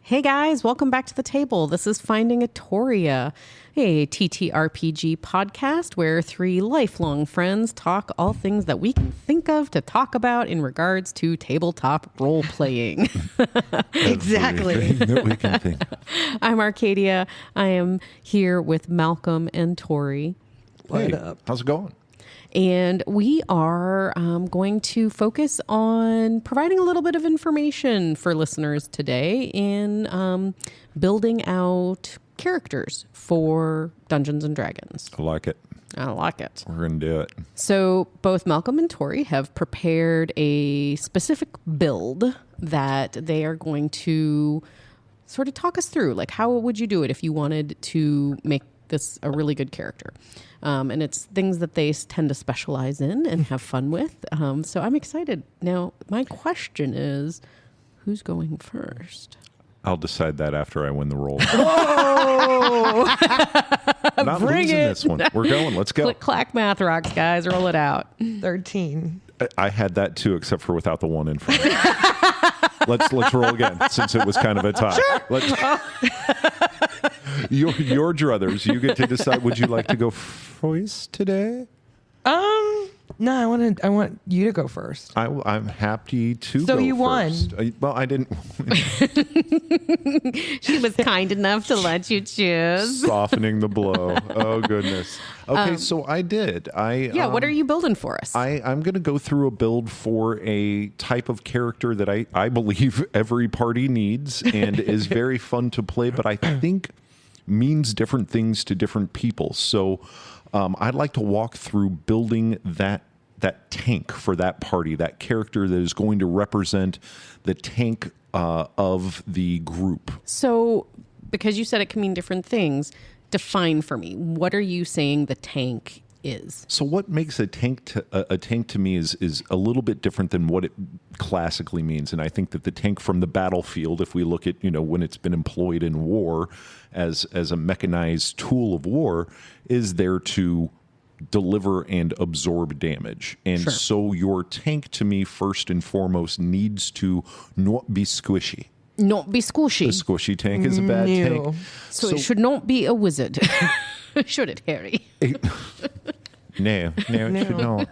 Hey guys, welcome back to the table. This is Finding a Toria, a TTRPG podcast where three lifelong friends talk all things that we can think of to talk about in regards to tabletop role playing. Exactly. Everything that we can think. I'm Arcadia. I am here with Malcolm and Tori. Hey, how's it going? And we are going to focus on providing a little bit of information for listeners today in building out characters for Dungeons and Dragons. I like it. I like it. We're going to do it. So both Malcolm and Tori have prepared a specific build that they are going to sort of talk us through. Like, how would you do it if you wanted to make this a really good character? And it's things that they tend to specialize in and have fun with. So I'm excited. Now, my question is, who's going first? I'll decide that after I win the roll. Oh! Not Bring losing it. this one. We're going. Let's go. Click, clack, math rocks, guys. Roll it out. 13. I had that too, except for without the one in front. Let's roll again, since it was kind of a tie. Sure. Your druthers, you get to decide. Would you like to go first today? No, I want you to go first. I'm happy to. So go you first. won. Well, I didn't. She was kind enough to let you choose. Softening the blow. Oh goodness. Okay, so I did. What are you building for us? I'm going to go through a build for a type of character that I believe every party needs and is very fun to play, but I think means different things to different people. So I'd like to walk through building that tank for that party, that character that is going to represent the tank of the group. So, because you said it can mean different things, define for me. What are you saying the tank is? So what makes a tank to me is a little bit different than what it classically means. And I think that the tank from the battlefield, if we look at, when it's been employed in war as a mechanized tool of war, is there to deliver and absorb damage. And Sure. So your tank to me, first and foremost, needs to not be squishy. Not be squishy. A squishy tank is a bad tank. So it should not be a wizard. Should it, Harry? No, it should not.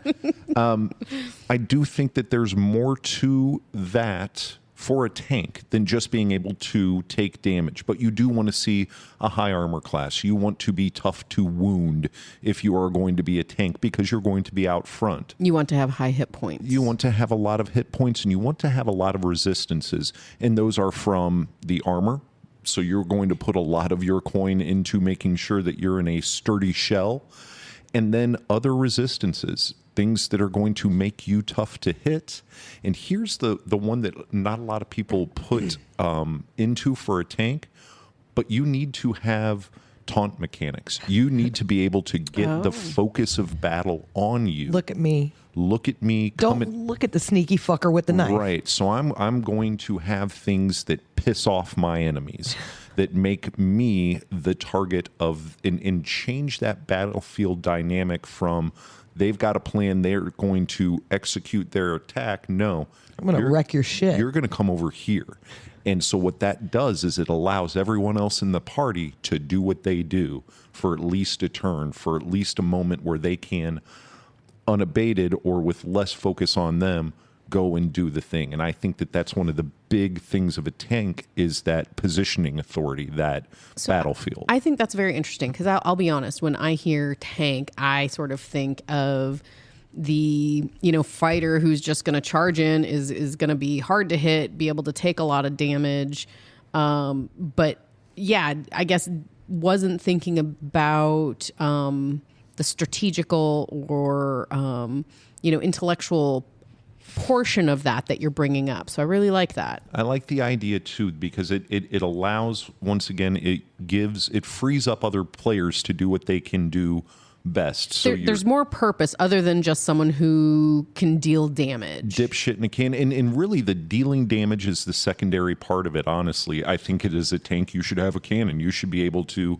I do think that there's more to that for a tank than just being able to take damage. But you do want to see a high armor class. You want to be tough to wound if you are going to be a tank because you're going to be out front. You want to have high hit points. You want to have a lot of hit points and you want to have a lot of resistances. And those are from the armor. So you're going to put a lot of your coin into making sure that you're in a sturdy shell. And then other resistances, things that are going to make you tough to hit. And here's the one that not a lot of people put into for a tank, but you need to have taunt mechanics. You need to be able to get the focus of battle on you. Look at me. Look at me. Don't look at the sneaky fucker with the knife. Right. So I'm going to have things that piss off my enemies, that make me the target of, and change that battlefield dynamic from they've got a plan, they're going to execute their attack. No. I'm going to wreck your shit. You're going to come over here. And so what that does is it allows everyone else in the party to do what they do for at least a turn, for at least a moment where they can, unabated or with less focus on them, go and do the thing. And I think that that's one of the big things of a tank is that positioning authority, that battlefield. I think that's very interesting because I'll be honest, when I hear tank, I sort of think of the fighter who's just going to charge in, is going to be hard to hit, be able to take a lot of damage. But yeah, I guess wasn't thinking about the strategical or intellectual portion of that you're bringing up. So I really like that. I like the idea too, because it allows, once again, it frees up other players to do what they can do best. So there's more purpose other than just someone who can deal damage. Dipshit in a can. And really the dealing damage is the secondary part of it, honestly. I think it is a tank. You should have a cannon. You should be able to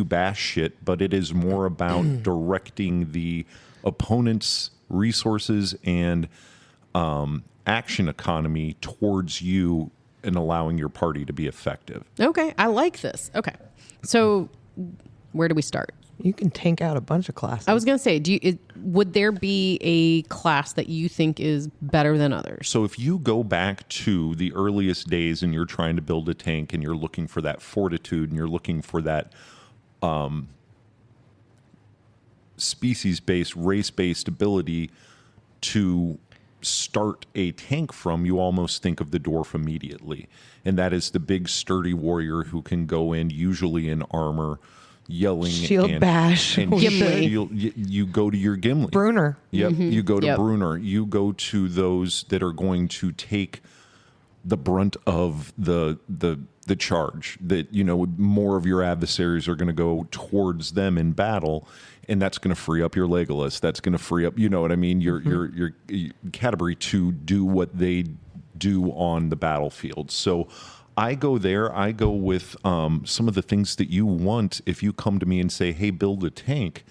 bash shit, but it is more about directing the opponent's resources and action economy towards you and allowing your party to be effective. Okay, I like this. Okay, so where do we start? You can tank out a bunch of classes. I was going to say, would there be a class that you think is better than others? So if you go back to the earliest days and you're trying to build a tank and you're looking for that fortitude and you're looking for that species-based, race-based ability to start a tank from, you almost think of the dwarf immediately. And that is the big sturdy warrior who can go in, usually in armor, yelling shield bash. And Gimli. You go to your Gimli. Brunner. Yep. You go to Yep. Brunner. You go to those that are going to take the brunt of the charge, that, you know, more of your adversaries are going to go towards them in battle, and that's going to free up your Legolas. That's going to free up, you know what I mean, your Canterbury to do what they do on the battlefield. So I go there. I go with some of the things that you want. If you come to me and say, hey, build a tank,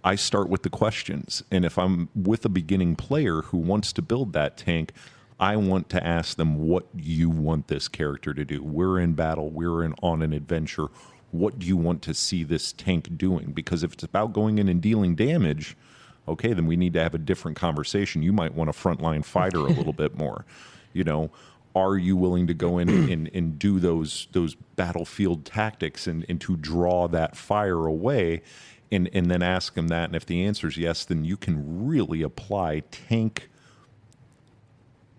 I start with the questions. And if I'm with a beginning player who wants to build that tank, I want to ask them what you want this character to do. We're in battle. We're on an adventure. What do you want to see this tank doing? Because if it's about going in and dealing damage, okay, then we need to have a different conversation. You might want a frontline fighter a little bit more. You know, are you willing to go in and do those battlefield tactics and to draw that fire away, and then ask them that? And if the answer is yes, then you can really apply tank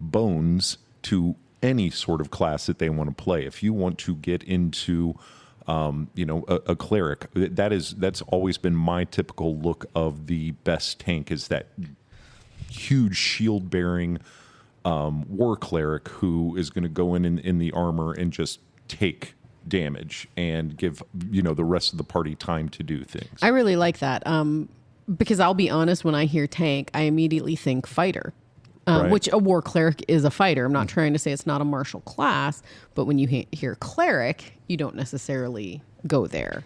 bones to any sort of class that they want to play. If you want to get into a cleric, that's always been my typical look of the best tank, is that huge shield bearing war cleric who is going to go in the armor and just take damage and give, you know, the rest of the party time to do things. I really like that, because I'll be honest, when I hear tank, I immediately think fighter. Right. Which a war cleric is a fighter. I'm not trying to say it's not a martial class, but when you hear cleric, you don't necessarily go there.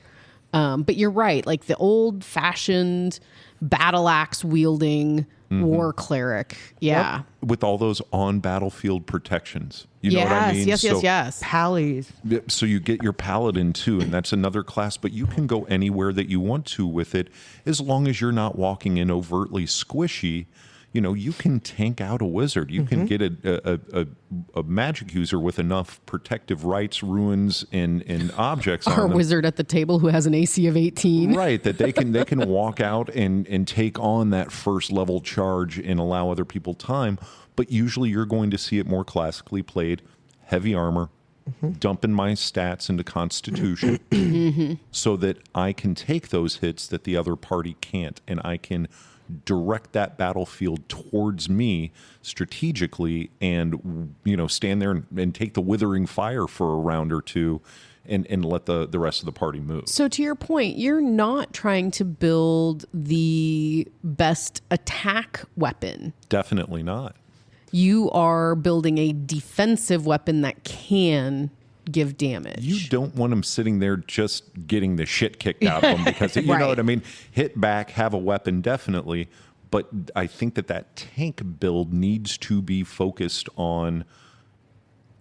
But you're right, like the old-fashioned battle axe wielding war cleric. Yeah. Yep. With all those on battlefield protections. You know what I mean? Yes. Pallies. So you get your paladin too, and that's another class, but you can go anywhere that you want to with it, as long as you're not walking in overtly squishy. You know, you can tank out a wizard. You can get a magic user with enough protective rights, ruins, and objects on Our them. wizard at the table who has an AC of 18. Right, that they can walk out and take on that first level charge and allow other people time. But usually you're going to see it more classically played, heavy armor, dumping my stats into Constitution so that I can take those hits that the other party can't, and I can direct that battlefield towards me strategically, and, you know, stand there and take the withering fire for a round or two, and let the rest of the party move. So to your point, you're not trying to build the best attack weapon. Definitely not. You are building a defensive weapon that can give damage. You don't want them sitting there just getting the shit kicked out of them, because you Right. know what I mean? Hit back, have a weapon, definitely. But I think that tank build needs to be focused on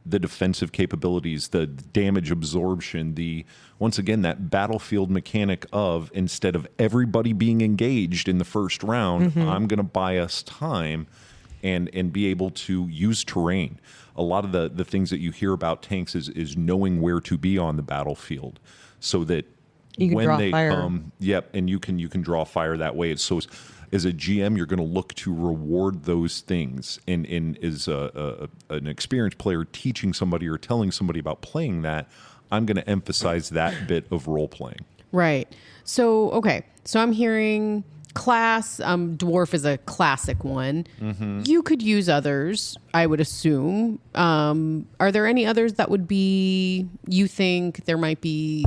the defensive capabilities, the damage absorption, once again, that battlefield mechanic of, instead of everybody being engaged in the first round, I'm going to buy us time and be able to use terrain. A lot of the things that you hear about tanks is knowing where to be on the battlefield, so that You can when draw they fire. come, and you can draw fire that way. So as a GM, you're going to look to reward those things, and as an experienced player teaching somebody or telling somebody about playing that, I'm going to emphasize that bit of role playing. Right. So, okay. So I'm hearing class, dwarf is a classic one. You could use others, I would assume. Are there any others that would be, you think there might be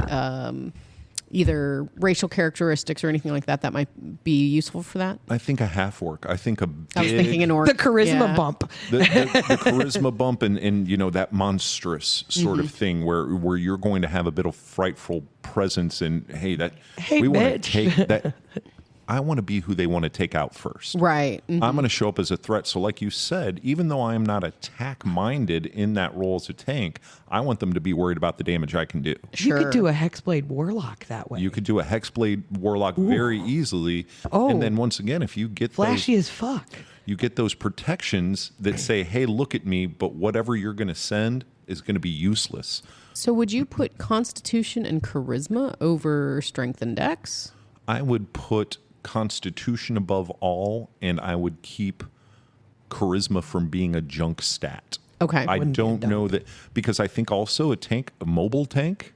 either racial characteristics or anything like that that might be useful for that? I think a half orc. I think I was thinking an orc. The charisma Yeah. bump. the charisma bump and you know, that monstrous sort of thing where you're going to have a bit of frightful presence, and hey, Hey, we want bitch. to take that. I want to be who they want to take out first. Right. Mm-hmm. I'm going to show up as a threat. So like you said, even though I am not attack-minded in that role as a tank, I want them to be worried about the damage I can do. Sure. You could do a Hexblade Warlock that way. You could do a Hexblade Warlock very easily. Oh. And then once again, if you get Flashy as fuck. you get those protections that say, hey, look at me, but whatever you're going to send is going to be useless. So would you put Constitution and Charisma over Strength and Dex? I would put Constitution above all, and I would keep Charisma from being a junk stat. Okay. I don't know that, because I think also a mobile tank,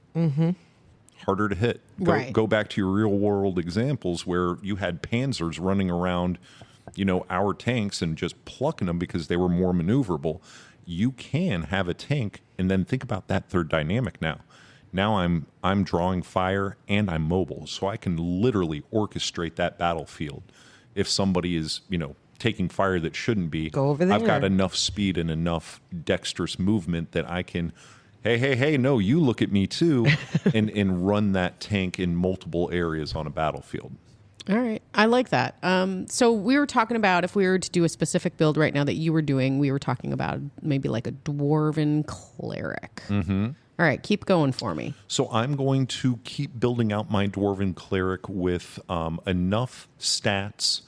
harder to hit. Right. Go back to your real world examples where you had panzers running around, our tanks and just plucking them because they were more maneuverable. You can have a tank, and then think about that third dynamic now. Now I'm drawing fire and I'm mobile, so I can literally orchestrate that battlefield. If somebody is, taking fire that shouldn't be, go over there. I've got enough speed and enough dexterous movement that I can, hey, no, you look at me too, and run that tank in multiple areas on a battlefield. All right. I like that. So we were talking about, if we were to do a specific build right now that you were doing, we were talking about maybe like a dwarven cleric. Mm-hmm. All right. Keep going for me. So I'm going to keep building out my dwarven cleric with enough stats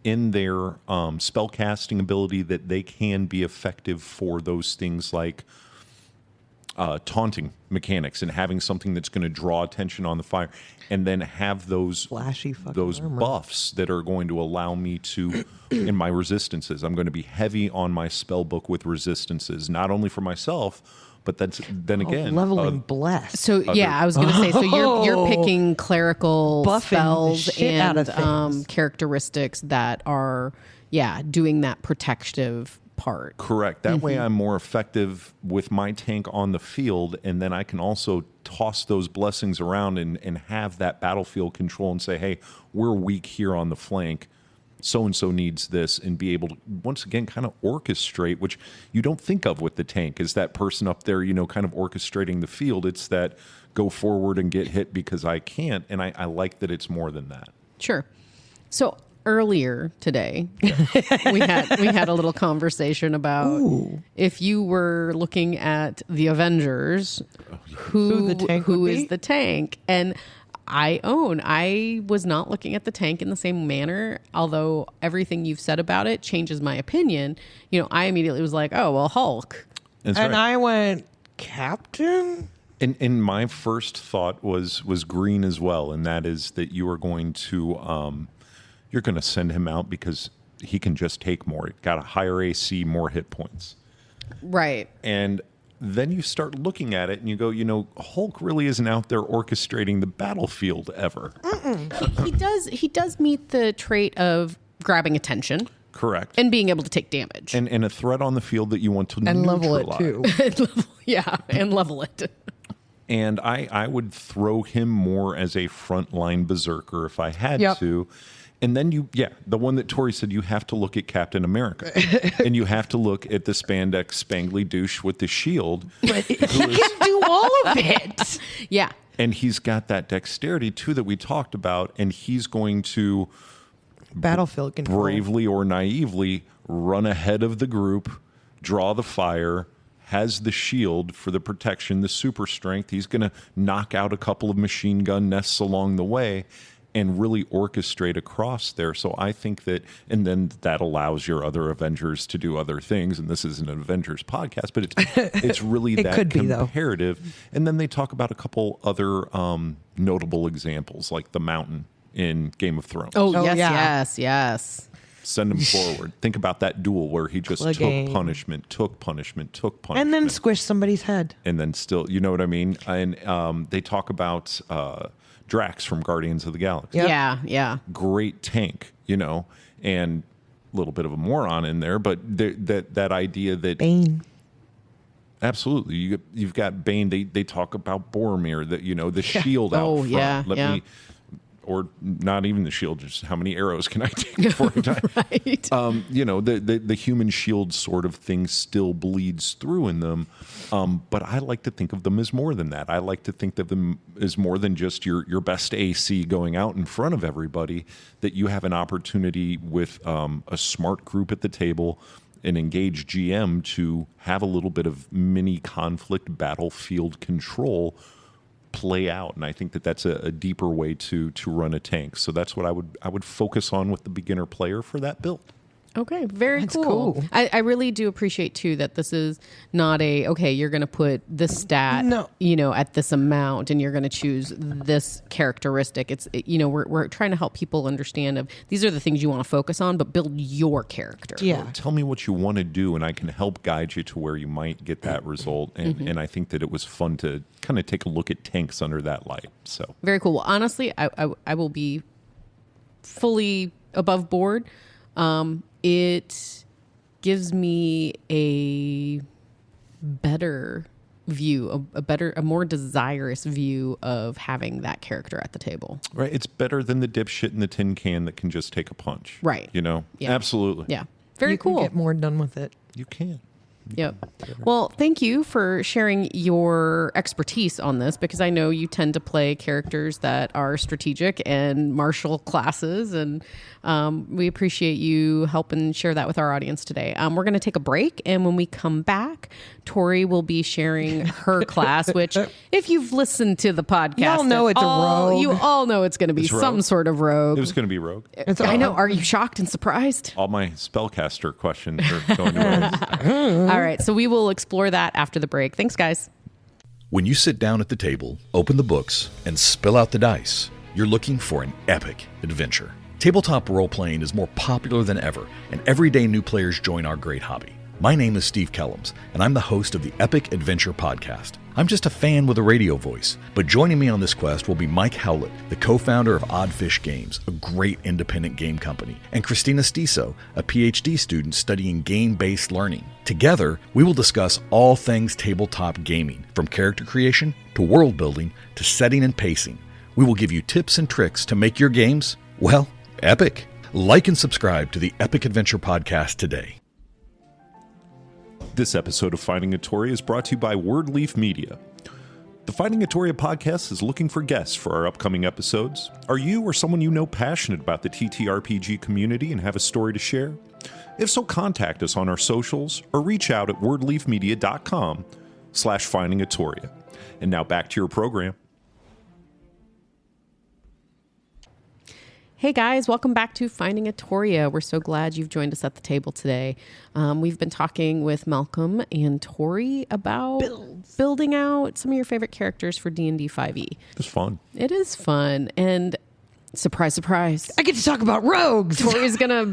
in their spellcasting ability that they can be effective for those things like taunting mechanics and having something that's going to draw attention on the fire, and then have those Flashy fucking those armor. buffs that are going to allow me to, in my resistances, I'm going to be heavy on my spell book with resistances, not only for myself, but then again, leveling bless. So yeah, I was going to say, so you're picking clerical Buffing the spells shit out and of things. characteristics that are, doing that protective part. Correct. That way I'm more effective with my tank on the field, and then I can also toss those blessings around and have that battlefield control and say, hey, we're weak here on the flank. So-and-so needs this, and be able to, once again, kind of orchestrate, which you don't think of with the tank, is that person up there, kind of orchestrating the field. It's that go forward and get hit because I can't, and I like that it's more than that. Sure. So earlier today, we had a little conversation about if you were looking at the Avengers, who is the tank? And I was not looking at the tank in the same manner, although everything you've said about it changes my opinion. I immediately was like, oh, well, Hulk. That's and right. I went, Captain? And my first thought was green as well, and that is that you are going to you're going to send him out because he can just take more. He got a higher AC, more hit points. Right. And then you start looking at it and you go, Hulk really isn't out there orchestrating the battlefield ever. He does meet the trait of grabbing attention. Correct. And being able to take damage. And a threat on the field that you want to And neutralize. level it too. and level it. And I would throw him more as a frontline berserker if I had to. And then the one that Tori said, you have to look at Captain America. And you have to look at the spandex spangly douche with the shield. But he can do all of it. Yeah. And he's got that dexterity, too, that we talked about. And he's going to Battlefield control. bravely or naively run ahead of the group, draw the fire, has the shield for the protection, the super strength. He's going to knock out a couple of machine gun nests along the way and really orchestrate across there. So I think that, and then that allows your other Avengers to do other things. And this isn't an Avengers podcast, but it's really It that could be, though. comparative. And then they talk about a couple other notable examples, like the Mountain in Game of Thrones. Oh, Oh, yes. yeah. Send him forward. Think about that duel where he just Clicking. took punishment, And then squish somebody's head. and then still, you know what I mean? And they talk about Drax from Guardians of the Galaxy. Yep. Yeah. Great tank, and a little bit of a moron in there, but that idea that Bane. absolutely you've got Bane. They talk about Boromir, that the shield out front. Let me or not even the shield, just how many arrows can I take before I die? Right. The human shield sort of thing still bleeds through in them. But I like to think of them as more than that. I like to think of them as more than just your best AC going out in front of everybody, that you have an opportunity with a smart group at the table, an engaged GM, to have a little bit of mini conflict battlefield control play out. And I think that that's a deeper way to run a tank. So that's what I would focus on with the beginner player for that build. Okay, very That's cool. cool. I really do appreciate too that this is not you're going to put this stat, No. at this amount, and you're going to choose this characteristic. We're trying to help people understand of these are the things you want to focus on, but build your character. Yeah. Tell me what you want to do, and I can help guide you to where you might get that result. And I think that it was fun to kind of take a look at tanks under that light. So Very cool. Well, honestly, I will be fully above board. It gives me a better view, a more desirous view of having that character at the table. right, it's better than the dipshit in the tin can that can just take a punch. Right. Yeah. Absolutely. Yeah. Very you cool. can get more done with it. You can. Yep. Well, thank you for sharing your expertise on this, because I know you tend to play characters that are strategic and martial classes, and we appreciate you helping share that with our audience today. We're going to take a break, and when we come back, Tori will be sharing her class, which if you've listened to the podcast, Y'all know it's a rogue. You all know it's going to be It's rogue. some sort of rogue. It was going to be rogue. I know. Are you shocked and surprised? All my spellcaster questions are going to All right. So we will explore that after the break. Thanks, guys. When you sit down at the table, open the books, and spill out the dice, you're looking for an epic adventure. Tabletop role-playing is more popular than ever, and every day new players join our great hobby. My name is Steve Kellums, and I'm the host of the Epic Adventure Podcast. I'm just a fan with a radio voice, but joining me on this quest will be Mike Howlett, the co-founder of Oddfish Games, a great independent game company, and Christina Stiso, a PhD student studying game-based learning. Together, we will discuss all things tabletop gaming, from character creation to world building to setting and pacing. We will give you tips and tricks to make your games, well, epic. Like and subscribe to the Epic Adventure Podcast today. This episode of Finding a Tori is brought to you by Wordleaf Media. The Finding a Tori podcast is looking for guests for our upcoming episodes. Are you or someone you know passionate about the TTRPG community and have a story to share? If so, contact us on our socials or reach out at wordleafmedia.com/findingatoria. And now back to your program. Hey guys, welcome back to Finding a Toria. We're so glad you've joined us at the table today. We've been talking with Malcolm and Tori about building out some of your favorite characters for D&D 5e. It's fun. It is fun, and surprise, surprise, I get to talk about rogues. Tori's gonna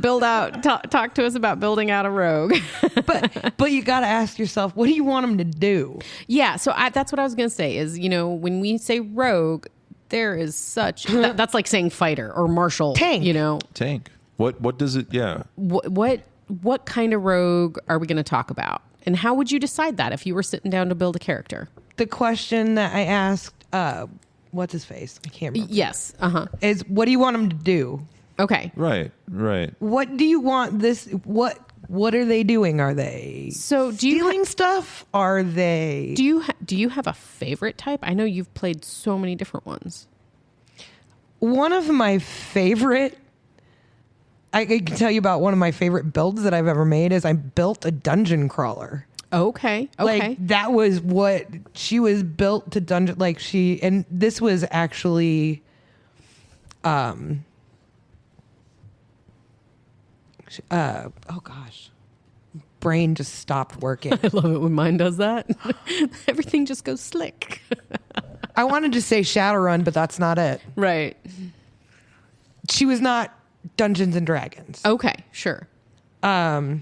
talk to us about building out a rogue. but you got to ask yourself, what do you want them to do? Yeah, so that's what I was gonna say. Is when we say rogue, there is such that's like saying fighter or martial. Tank. Tank. What does it? Yeah. What kind of rogue are we going to talk about, and how would you decide that if you were sitting down to build a character? The question that I asked, what's his face? I can't remember. Yes. Is what do you want them to do? Okay. Right. What do you want this? What are they doing? Are they stealing stuff? Are they? Do you have a favorite type? I know you've played so many different ones. One of my favorite, I can tell you about one of my favorite builds that I've ever made is I built a dungeon crawler. Okay. Like that was what she was built to dungeon. Like and this was actually, oh gosh, brain just stopped working. I love it when mine does that. Everything just goes slick. I wanted to say Shadowrun, but that's not it. Right. She was not Dungeons and Dragons. Okay, sure. Why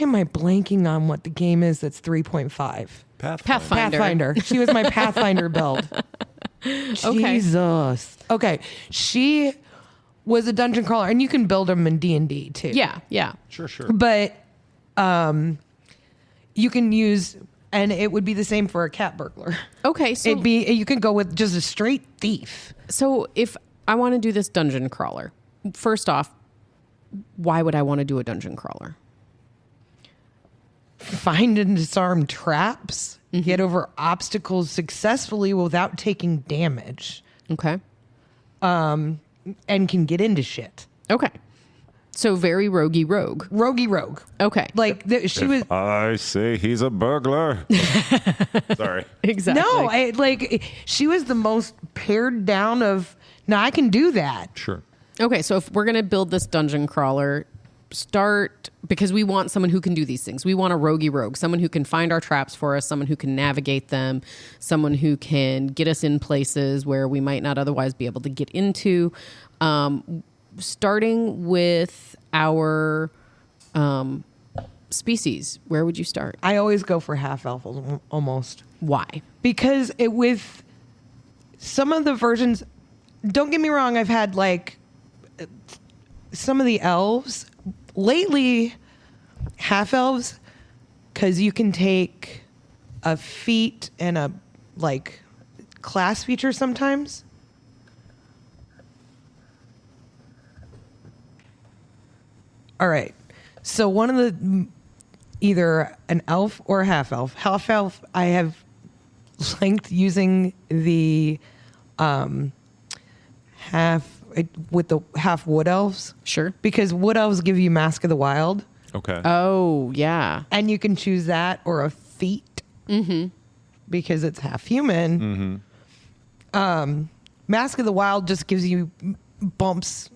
am I blanking on what the game is that's 3.5? Pathfinder. She was my Pathfinder build. Jesus. Okay. She was a dungeon crawler, and you can build them in D&D too. Yeah. Sure. But you can use, and it would be the same for a cat burglar. Okay, so you can go with just a straight thief. So if I want to do this dungeon crawler. First off, why would I want to do a dungeon crawler? Find and disarm traps, get over obstacles successfully without taking damage, Okay. and can get into shit. Okay. So very roguey rogue. Roguey rogue. Okay. Like she was. I say he's a burglar. Sorry. Exactly. No, she was the most pared down of. Now I can do that. Sure. Okay, so if we're going to build this dungeon crawler, start because we want someone who can do these things. We want a roguey rogue, someone who can find our traps for us, someone who can navigate them, someone who can get us in places where we might not otherwise be able to get into. Starting with our species, where would you start? I always go for half elf almost Why? because with some of the versions. Don't get me wrong. I've had some of the elves lately, half elves, because you can take a feat and a class feature sometimes. All right. So one of the either an elf or a half elf. Half elf, I have liked using the with the half wood elves. Sure. Because wood elves give you Mask of the Wild. Okay. Oh, yeah. And you can choose that or a feat. Because it's half human. Mask of the Wild just gives you bumps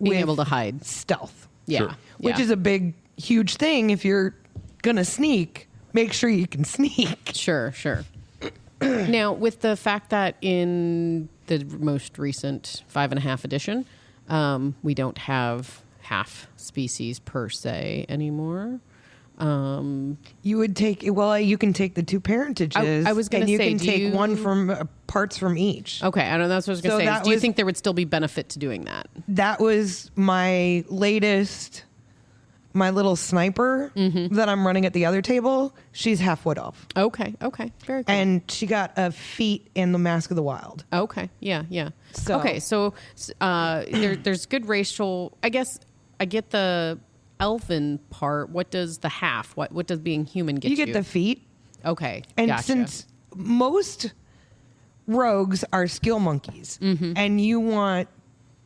Being with able to hide. stealth. Yeah. Sure. Which Yeah. is a big, huge thing. If you're going to sneak, make sure you can sneak. Sure. Now, with the fact that in the most recent 5.5 edition, we don't have half species per se anymore. You would take, you can take the two parentages. I was gonna and you say, can do take you- one from parts from each. Okay, I know that's what I was going So to say. that Do you was- think there would still be benefit to doing that? That was my latest, my little sniper that I'm running at the other table. She's half wood elf. Okay, very cool. And she got a feat in the Mask of the Wild. Okay, yeah. So- Okay, so there's good racial. I guess I get the elfin part. What does the half? What does being human get you? You get the feat. Okay, And gotcha. since most rogues are skill monkeys, and you want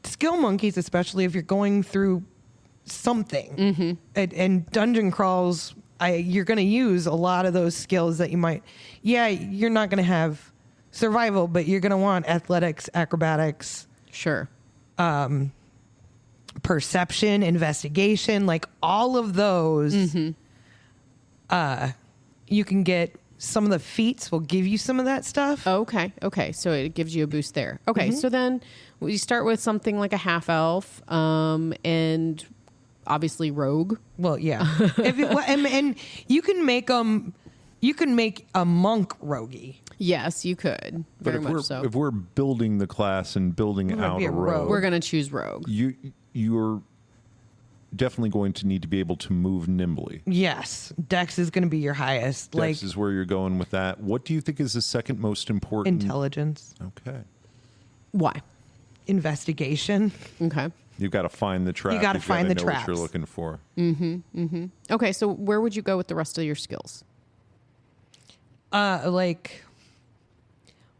skill monkeys, especially if you're going through something, and dungeon crawls, you're going to use a lot of those skills that you might. Yeah, you're not going to have survival, but you're going to want athletics, acrobatics, Sure. perception, investigation, all of those. You can get some of the feats will give you some of that stuff. Okay. So it gives you a boost there. Okay. So then we start with something like a half elf, and obviously rogue. Well, yeah. And you can make a monk roguey. Yes, you could. But Very if much so. we're building the class and building gonna out be a a rogue, rogue. We're going to choose rogue. you're definitely going to need to be able to move nimbly. Yes, Dex is going to be your highest. Dex is where you're going with that. What do you think is the second most important? Intelligence, Okay. Why? investigation. Okay. You've got to find the trap. You gotta You've find gotta the know what you're traps. looking for. Okay. So where would you go with the rest of your skills?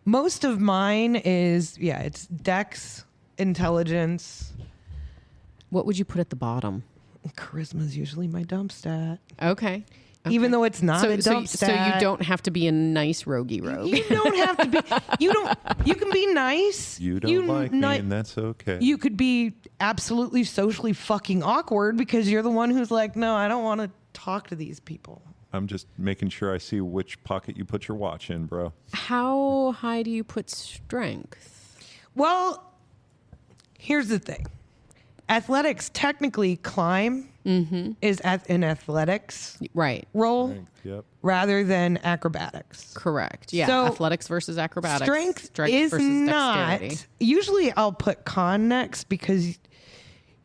Most of mine is it's Dex, intelligence, What would you put at the bottom? charisma is usually my dump stat. Okay. Even though it's not a dump so stat. you don't have to be a nice roguey rogue. You don't have to be. You can be nice. You don't like me, and that's okay. You could be absolutely socially fucking awkward because you're the one who's like, no, I don't want to talk to these people. I'm just making sure I see which pocket you put your watch in, bro. How high do you put strength? Well, here's the thing. Athletics, technically, climb is an athletics Right. role Yep. rather than acrobatics. Correct. Yeah. So, athletics versus acrobatics. Strength is versus not. dexterity. Usually, I'll put con next because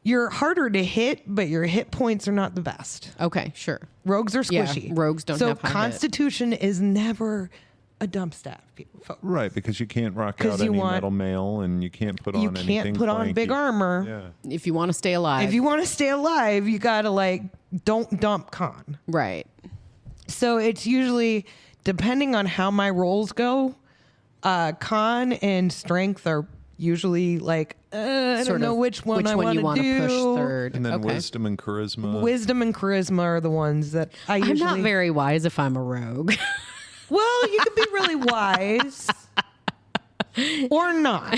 you're harder to hit, but your hit points are not the best. Okay. Sure. Rogues are Yeah, squishy. rogues don't so have high hit. Constitution is never a dump staff, folks. Right, because you can't rock 'Cause out you any want- metal mail, and you can't put on You anything can't put on big flanky. armor. Yeah. If you want to stay alive. If you want to stay alive, you got to like, don't dump con. Right. So it's usually, depending on how my rolls go, con and strength are usually like, I don't know which one I want to wanna do. push third. And then Okay. wisdom and charisma. Wisdom and charisma are the ones that I I'm usually. not very wise if I'm a rogue. Well, you can be really wise or not.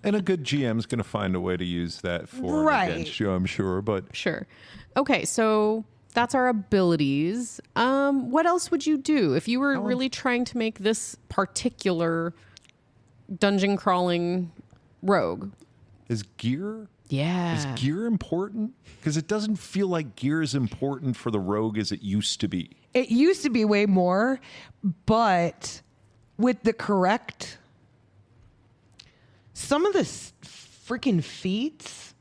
And a good GM's going to find a way to use that for and Right. against you, I'm sure. But Sure. Okay, so that's our abilities. What else would you do if you were really trying to make this particular dungeon crawling rogue? is gear Yeah. gear important? Because it doesn't feel like gear is important for the rogue as it used to be. It used to be way more, but with the correct, some of the freaking feats.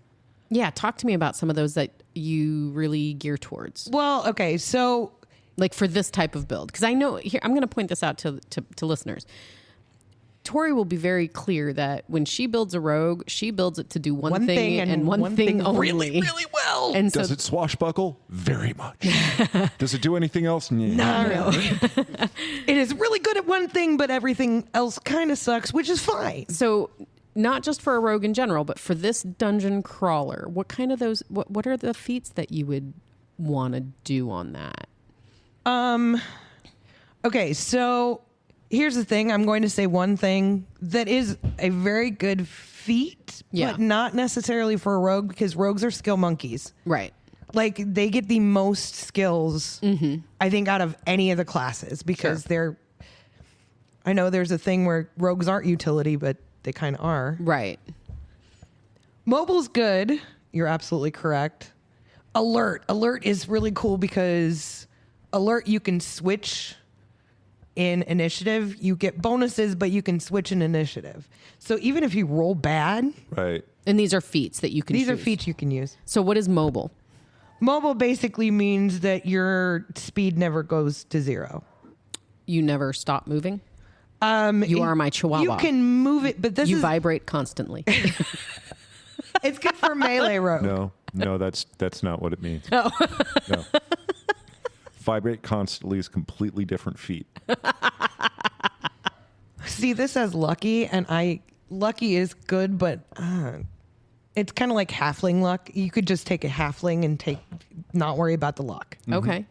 Yeah, talk to me about some of those that you really gear towards. Well, okay, so Like for this type of build. Because I know here I'm going to point this out to listeners. Tori will be very clear that when she builds a rogue, she builds it to do one thing and one thing only. really, really well. And Does so it swashbuckle? Very much. Does it do anything else? Not really. It is really good at one thing, but everything else kind of sucks, which is fine. So not just for a rogue in general, but for this dungeon crawler, what kind of those? What are the feats that you would want to do on that? Okay, so here's the thing. I'm going to say one thing that is a very good feat, Yeah. but not necessarily for a rogue because rogues are skill monkeys. Right. Like they get the most skills, I think, out of any of the classes because Sure. they're. I know there's a thing where rogues aren't utility, but they kind of are. Right. Mobile's good. You're absolutely correct. Alert is really cool because alert you can switch in initiative. You get bonuses, but you can switch in initiative. So even if you roll bad, Right. And these are feats that you can these are choose. feats you can use. So what is mobile? Mobile basically means that your speed never goes to zero. You never stop moving? You are my chihuahua. You can move it, but this You is vibrate constantly. it's good for melee rogue. No, that's not what it means. No. Vibrate constantly is completely different feat. See, this has lucky, and lucky is good, but it's kind of like halfling luck. You could just take a halfling and not worry about the luck. Okay.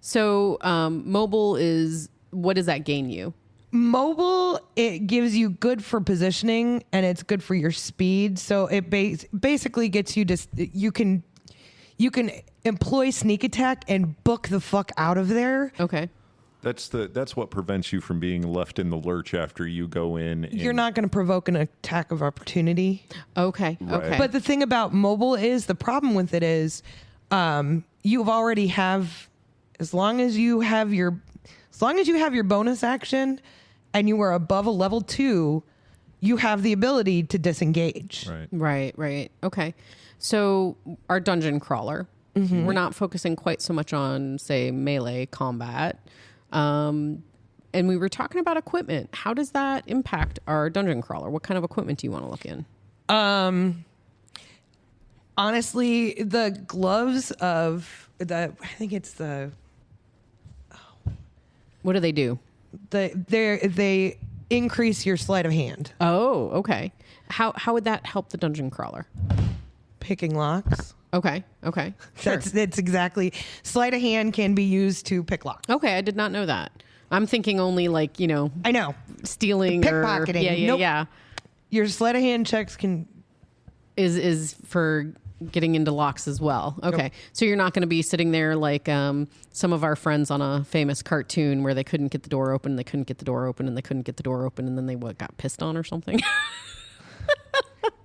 So mobile is, what does that gain you? Mobile, it gives you good for positioning, and it's good for your speed. So it basically gets you to you can employ sneak attack and book the fuck out of there. Okay. That's what prevents you from being left in the lurch after you go in. And You're not going to provoke an attack of opportunity. Okay. Right. Okay. But the thing about mobile is the problem with it is you already have as long as you have your bonus action and you are above a level 2, you have the ability to disengage. Right. Right. Okay. So our dungeon crawler, we're not focusing quite so much on, say, melee combat. And we were talking about equipment. How does that impact our dungeon crawler? What kind of equipment do you want to look in? Honestly, the gloves of I think it's What do they do? they increase your sleight of hand. Oh, okay. How would that help the dungeon crawler? Picking locks. Okay. Sure. That's exactly. Sleight of hand can be used to pick locks. Okay, I did not know that. I'm thinking only like, I know. stealing Pickpocketing. or Nope. yeah. Your sleight of hand checks can. Is for getting into locks as well. Okay. Nope. So you're not going to be sitting there like some of our friends on a famous cartoon where they couldn't get the door open, and they couldn't get the door open, and they couldn't get the door open, and then they got pissed on or something.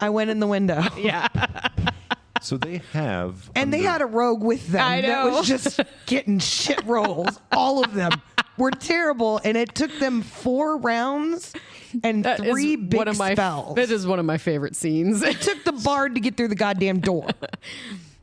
I went in the window. Yeah. So they have, And they had a rogue with them I that know. was just getting shit rolls. All of them were terrible, and it took them 4 rounds and That is 3 big one of my spells. That is one of my favorite scenes. It took the bard to get through the goddamn door.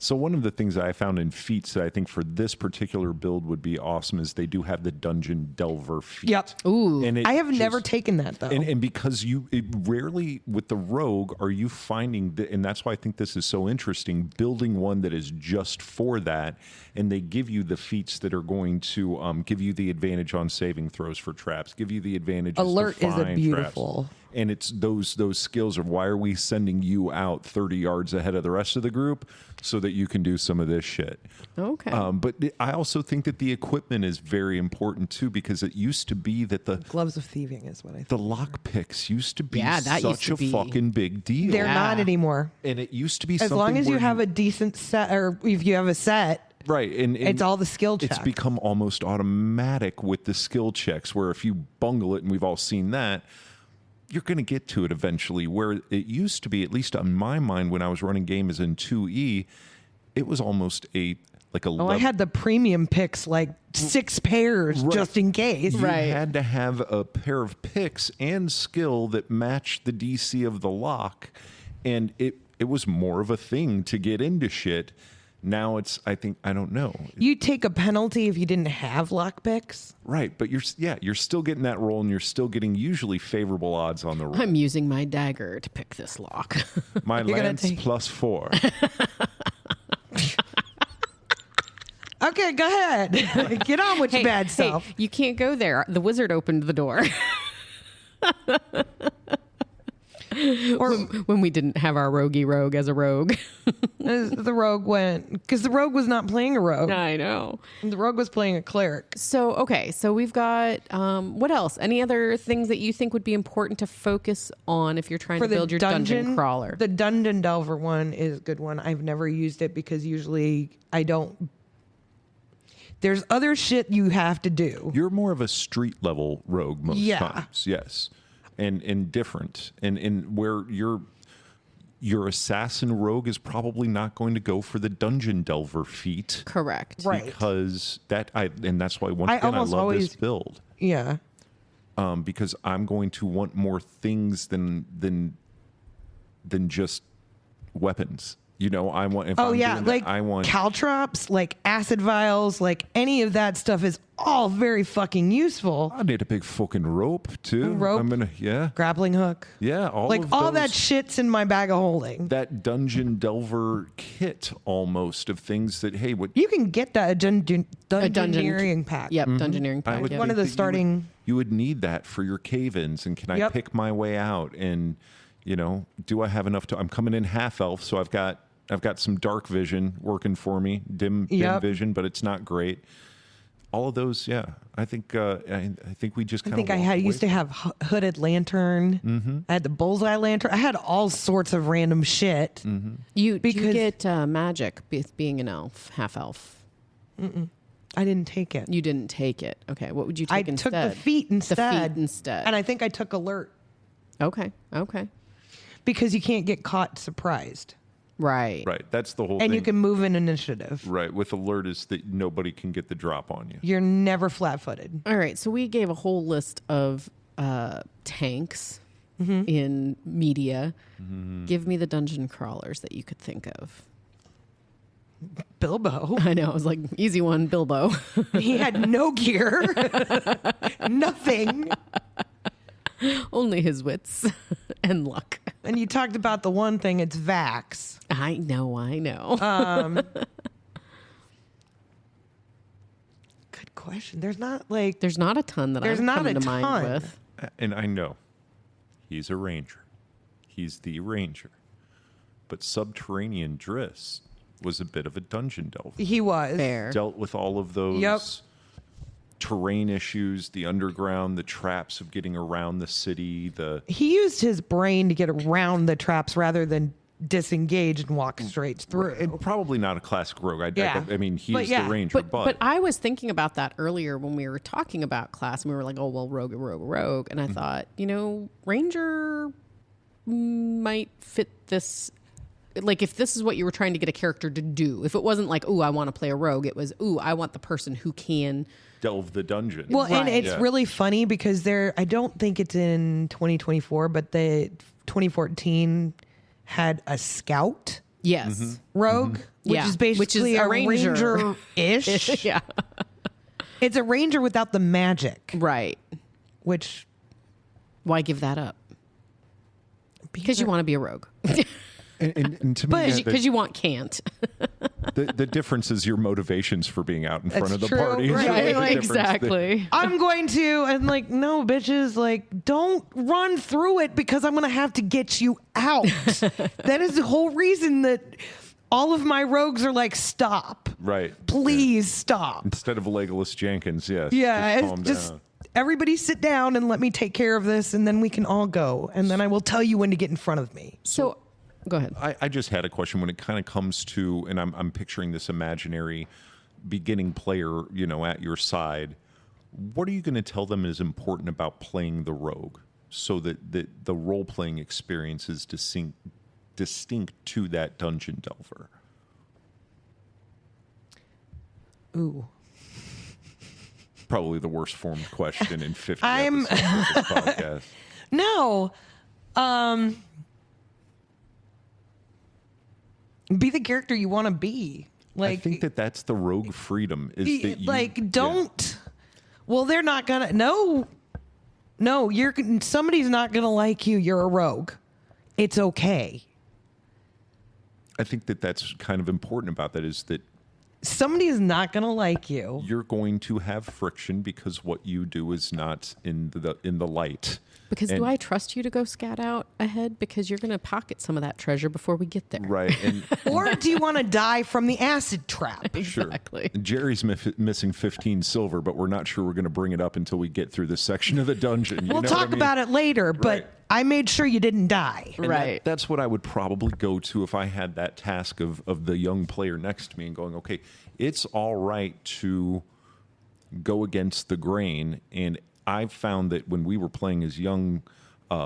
So one of the things that I found in feats that I think for this particular build would be awesome is they do have the Dungeon Delver feat. Yep. Ooh. And I have never taken that though. And because it rarely with the rogue are you finding that, and that's why I think this is so interesting, building one that is just for that, and they give you the feats that are going to give you the advantage on saving throws for traps, give you the advantage. Alert to is a find beautiful. Traps. And it's those skills of why are we sending you out 30 yards ahead of the rest of the group so that you can do some of this shit. Okay. But I also think that the equipment is very important too, because it used to be that the Gloves of Thieving is what I think. the lock picks used to be Yeah, that such used to a be- fucking big deal. They're not anymore. And it used to be As something long as you where have a decent set, or if you have a set, right, and it's all the skill It's check. become almost automatic with the skill checks, where if you bungle it, and we've all seen that, you're going to get to it eventually. Where it used to be, at least on my mind, when I was running games in 2E, it was almost a Oh, I had the premium picks, like 6 pairs, Right. just in case. You Right. had to have a pair of picks and skill that matched the DC of the lock, and it was more of a thing to get into shit. Now it's, I don't know. You take a penalty if you didn't have lock picks. Right, but you're still getting that roll, and you're still getting usually favorable odds on the roll. I'm using my dagger to pick this lock. My You're gonna lance take- +4. Okay, go ahead. Get on with your bad self. you can't go there. The wizard opened the door. Or when we didn't have our roguey rogue as a rogue. The rogue went, because the rogue was not playing a rogue. I know. The rogue was playing a cleric. So, okay. So we've got, what else? Any other things that you think would be important to focus on if you're trying For to the build your dungeon crawler? The Dungeon Delver one is a good one. I've never used it because usually I don't. There's other shit you have to do. You're more of a street level rogue most Yeah. times, yes, and different, and where your assassin rogue is probably not going to go for the Dungeon Delver feat, Correct. Right. Because and that's why once I again I almost love always- this build. Yeah. Because I'm going to want more things than just weapons. You know, I want. If Oh I'm yeah, doing that, like I want caltrops, like acid vials, like any of that stuff is all very fucking useful. I need a big fucking rope too. Rope. I'm gonna Grappling hook. all Like of all that those- shit's in my bag of holding. that Dungeon Delver kit almost of things that hey, what You can get that dungeoneering pack. Yep. Dungeoneering I pack. would Yep. One of think the that starting. you would need that for your cave-ins, and can I Yep. pick my way out? And you know, do I have enough to? I'm coming in half elf, so I've got some dark vision working for me, dim Yep. vision, but it's not great. All of those, yeah. I think I think we just I kind of. think I used to have hooded lantern. Mm-hmm. I had the bullseye lantern. I had all sorts of random shit. Mm-hmm. You Because- get magic being an elf, half elf. I didn't take it. You didn't take it. Okay. What would you I take instead? took the feet instead. The feet instead. And I think I took alert Okay. because you can't get caught surprised. Right. Right, that's the whole And thing. you can move in initiative. Right, with alert is that nobody can get the drop on you. You're never flat footed. All right. So we gave a whole list of tanks in media. Give me the dungeon crawlers that you could think of. Bilbo. I know. I was like, easy one, Bilbo. He had no gear. Nothing. Only his wits and luck. And you talked about the one thing, it's Vax. I know. Good question. There's not like There's not a ton that There's I'm not coming a to mind ton. with. And I know he's a ranger. He's the ranger. But Subterranean Driss was a bit of a dungeon delver. he was. Fair. Dealt with all of those Yep. terrain issues, the underground, the traps of getting around the city, He used his brain to get around the traps rather than disengage and walk straight through. probably not a classic rogue. Yeah. I mean, he's But yeah. the ranger, But I was thinking about that earlier when we were talking about class, and we were like, oh, well, rogue. And I thought, ranger might fit this. Like, if this is what you were trying to get a character to do, if it wasn't like, ooh, I want to play a rogue, it was, ooh, I want the person who can. delve the dungeon. Well, and Right. it's Yeah. really funny because I don't think it's in 2024, but the 2014 had a scout Yes. rogue, which Yeah. is basically a a ranger. ranger-ish. Yeah. It's a ranger without the magic, Right. which Why give that up? Because you want to be a rogue. And to me, Because you want can't. the difference is your motivations for being out in front That's of the true, party. is right. really the difference. Exactly. I'm going to, and like, no, bitches, like, don't run through it because I'm going to have to get you out. That is the whole reason that all of my rogues are like, stop. Right. Please stop. Instead of Legolas Jenkins, yes. Yeah, just calm just down. everybody sit down and let me take care of this, and then we can all go. And then I will tell you when to get in front of me. So, go ahead. I just had a question when it kind of comes to, and I'm picturing this imaginary beginning player, at your side. What are you going to tell them is important about playing the rogue so that the role playing experience is distinct to that dungeon delver? Ooh. Probably the worst formed question in 50 I'm- episodes of this podcast. No. Be the character you want to be. Like, I think that's the rogue freedom is that you, like, don't. Well, they're not gonna. No, somebody's not gonna like you. You're a rogue. It's okay. I think that's kind of important about that is that Somebody is not gonna like you. you're going to have friction because what you do is not in the light. Because And- do I trust you to go scat out ahead? Because you're going to pocket some of that treasure before we get there. Right. And Or do you want to die from the acid trap? Exactly. Sure. Jerry's missing 15 silver, but we're not sure we're going to bring it up until we get through this section of the dungeon. We'll talk about it later, but Right. I made sure you didn't die. And Right. that's what I would probably go to if I had that task of the young player next to me and going, okay, it's all right to go against the grain. And I've found that when we were playing as young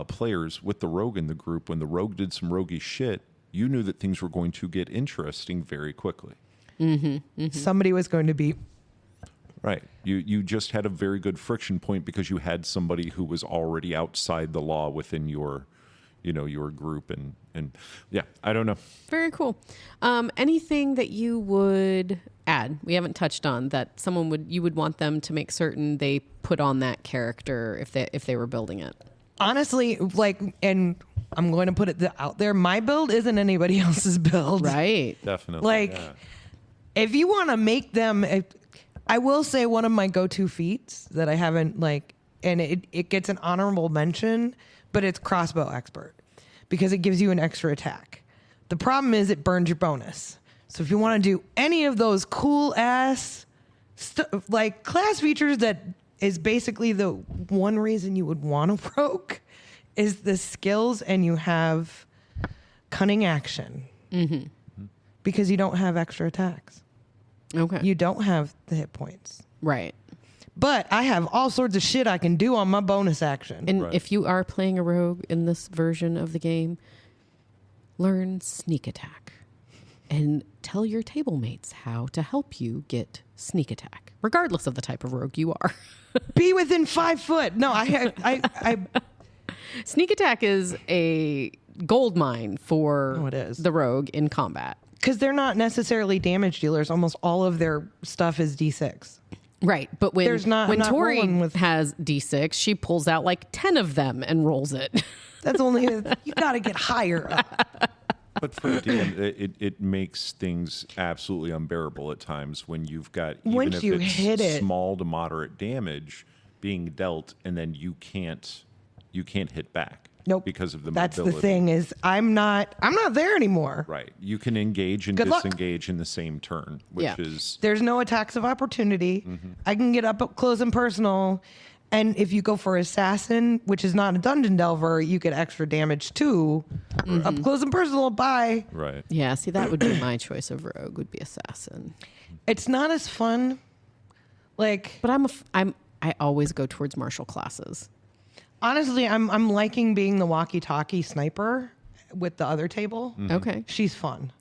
players with the rogue in the group, when the rogue did some roguish shit, you knew that things were going to get interesting very quickly. Somebody was going to be. Right. You just had a very good friction point because you had somebody who was already outside the law within your group and yeah, I don't know. Very cool. Anything that you would add, we haven't touched on, that you would want them to make certain they put on that character if they were building it? Honestly, like, and I'm going to put it out there, my build isn't anybody else's build. Right. Definitely. Like, yeah. if you want to make them, I will say one of my go-to feats that I haven't, like, and it gets an honorable mention, but it's crossbow expert because it gives you an extra attack. The problem is it burns your bonus. So if you want to do any of those cool ass like class features that is basically the one reason you would want a rogue is the skills, and you have cunning action because you don't have extra attacks. Okay. You don't have the hit points. Right. But I have all sorts of shit I can do on my bonus action. And Right. if you are playing a rogue in this version of the game, learn sneak attack and tell your table mates how to help you get sneak attack, regardless of the type of rogue you are. Be within 5 foot. No, I Sneak attack is a gold mine for Oh, it is. the rogue in combat. because they're not necessarily damage dealers. Almost all of their stuff is D6. Right. But when, There's not- when I'm not Tori rolling with- has D6, she pulls out like 10 of them and rolls it. That's only you got to get higher up. But for a DM, it makes things absolutely unbearable at times when you've got even Once if you it's hit it. small to moderate damage being dealt, and then you can't hit back. Nope. Because of the That's mobility. the thing is I'm not there anymore. Right. You can engage and Good luck. disengage in the same turn, which Yeah. is There's no attacks of opportunity. I can get up close and personal. And if you go for assassin, which is not a dungeon delver, you get extra damage too. Up close and personal, bye. right. Yeah, see, that would be my choice of rogue, would be assassin. It's not as fun. Like, But I always go towards martial classes. honestly, I'm liking being the walkie-talkie sniper with the other table. Okay. She's fun.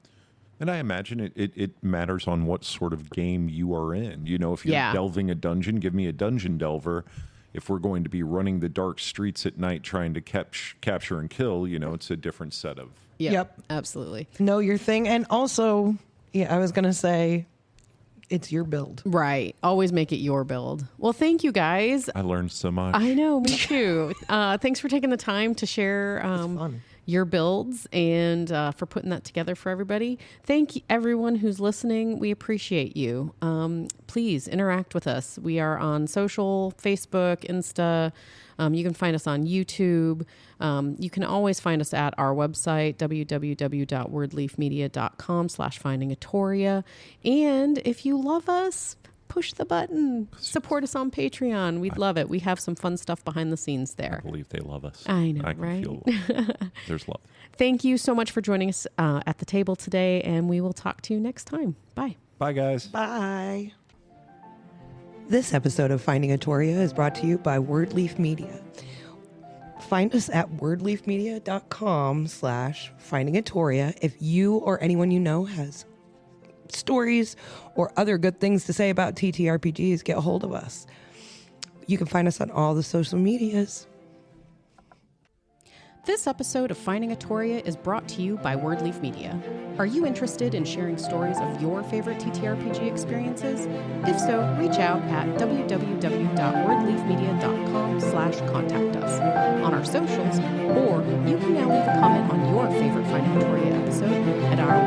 And I imagine it matters on what sort of game you are in. You know, if you're Yeah. delving a dungeon, give me a dungeon delver. if we're going to be running the dark streets at night trying to capture and kill, it's a different set of. Yep. Absolutely. Know your thing. And also, I was going to say, it's your build. Right. Always make it your build. Well, thank you guys. I learned so much. I know, me too. Thanks for taking the time to share your builds and for putting that together for everybody. Thank you, everyone who's listening. We appreciate you. Please interact with us. We are on social, Facebook, Insta. You can find us on YouTube. You can always find us at our website, www.wordleafmedia.com/findingatoria. And if you love us, push the button. Support us on Patreon. We'd love it. We have some fun stuff behind the scenes there. I believe they love us. I know, I can right? feel there's love. Thank you so much for joining us at the table today, and we will talk to you next time. Bye. Bye, guys. Bye. This episode of Finding Atoria is brought to you by Wordleaf Media. Find us at wordleafmedia.com/findingatoria if you or anyone you know has stories or other good things to say about TTRPGs. Get a hold of us. You can find us on all the social medias. This episode of Finding Atoria is brought to you by Wordleaf Media. Are you interested in sharing stories of your favorite TTRPG experiences? If so, reach out at www.wordleafmedia.com/contact us on our socials, or you can now leave a comment on your favorite Finding Atoria episode at our